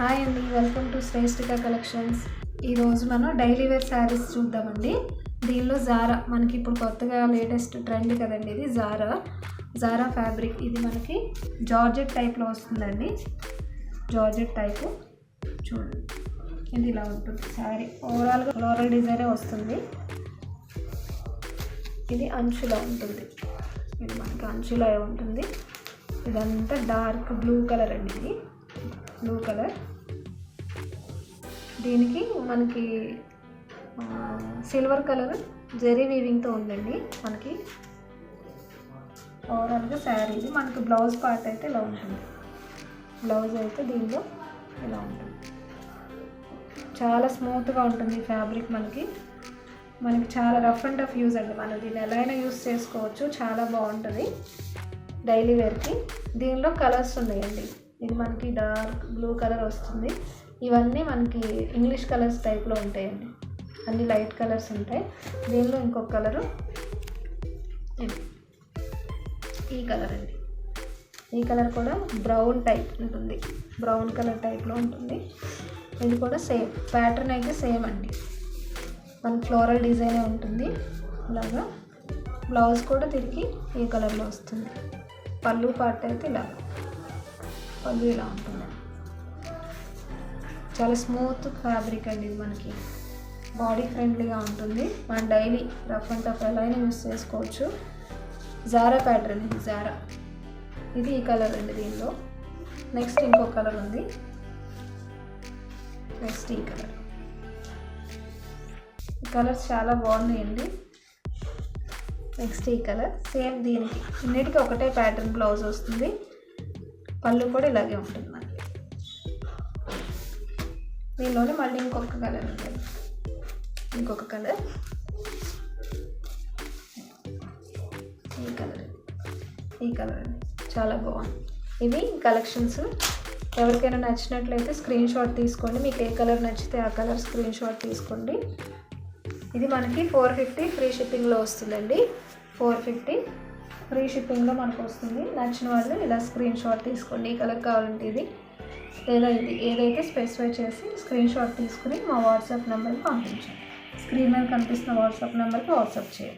Hi అండి, welcome to శ్రేష్ఠిక collections. ఈరోజు మనం డైలీ వేర్ శారీస్ చూద్దామండి. దీనిలో జారా మనకి ఇప్పుడు కొత్తగా లేటెస్ట్ ట్రెండ్ కదండి. ఇది జారా ఫ్యాబ్రిక్. ఇది మనకి జార్జెట్ టైప్లో వస్తుందండి. జార్జెట్ టైపు చూడండి, ఇది ఇలా ఉంటుంది శారీ. ఓవరాల్గా ఫ్లోరల్ డిజైనే వస్తుంది. ఇది అంచులా ఉంటుంది. ఇది మనకి అంచులా ఉంటుంది. ఇదంతా డార్క్ బ్లూ కలర్ అండి. ఇది బ్లూ కలర్. దీనికి మనకి సిల్వర్ కలర్ జెరీ వీవింగ్తో ఉందండి. మనకి ఓవరాల్గా శారీ ఇది. మనకి బ్లౌజ్ పార్ట్ అయితే ఇలా ఉంటుంది. బ్లౌజ్ అయితే దీనిలో ఇలా ఉంటుంది. చాలా స్మూత్గా ఉంటుంది ఫ్యాబ్రిక్. మనకి చాలా రఫ్ అండ్ టఫ్ యూజ్ అండి. మనం దీన్ని ఎలా అయినా యూజ్ చేసుకోవచ్చు. చాలా బాగుంటుంది డైలీ వేర్కి. దీనిలో కలర్స్ ఉన్నాయండి. ఇది మనకి డార్క్ బ్లూ కలర్ వస్తుంది. ఇవన్నీ మనకి ఇంగ్లీష్ కలర్స్ టైప్లో ఉంటాయండి. అన్ని లైట్ కలర్స్ ఉంటాయి. దీనిలో ఇంకొక కలరు ఇది, ఈ కలర్ అండి. ఈ కలర్ కూడా బ్రౌన్ టైప్ ఉంటుంది. బ్రౌన్ కలర్ టైప్లో ఉంటుంది. ఇది కూడా సేమ్ ప్యాటర్న్ అయితే సేమ్ అండి. మన ఫ్లోరల్ డిజైనే ఉంటుంది. ఇలాగా బ్లౌజ్ కూడా తిరిగి ఈ కలర్లో వస్తుంది. పళ్ళు పార్ట్ అయితే ఇలా, పళ్ళు ఇలా ఉంటుంది. చాలా స్మూత్ ఫ్యాబ్రిక్ అండి. ఇది మనకి బాడీ ఫ్రెండ్లీగా ఉంటుంది. మనం డైలీ రఫ్ అండ్ టఫ్ ఎలా అయినా యూస్ చేసుకోవచ్చు. Zara pattern. ఇది జారా. ఇది ఈ కలర్ అండి. దీనిలో నెక్స్ట్ ఇంకో కలర్ ఉంది. నెక్స్ట్ ఈ కలర్. ఈ కలర్స్ చాలా బాగున్నాయండి. నెక్స్ట్ ఈ కలర్ సేమ్. దీనికి అన్నిటికీ ఒకటే ప్యాటర్న్ బ్లౌజ్ వస్తుంది. పళ్ళు కూడా ఇలాగే ఉంటుంది మనకి. దీనిలోనే మళ్ళీ ఇంకొక కలర్ ఉంటుంది. ఇంకొక కలర్, ఈ కలర్ అండి. చాలా బాగుంది. ఇవి కలెక్షన్స్. ఎవరికైనా నచ్చినట్లయితే స్క్రీన్ షాట్ తీసుకోండి. మీకు ఏ కలర్ నచ్చితే ఆ కలర్ స్క్రీన్ షాట్ తీసుకోండి. ఇది మనకి 450 ఫ్రీ షిప్పింగ్లో వస్తుందండి. 450 ఫ్రీ షిప్పింగ్లో మనకు వస్తుంది. నచ్చిన వాళ్ళు ఇలా స్క్రీన్ షాట్ తీసుకోండి. ఈ కలర్ కావాలంటే ఇది లేదా ఇది ఏదైతే స్పెసిఫై చేసి స్క్రీన్ షాట్ తీసుకుని మా వాట్సాప్ నెంబర్కి పంపించండి. స్క్రీన్ మీద కనిపిస్తున్న వాట్సాప్ నెంబర్కి వాట్సాప్ చేయండి.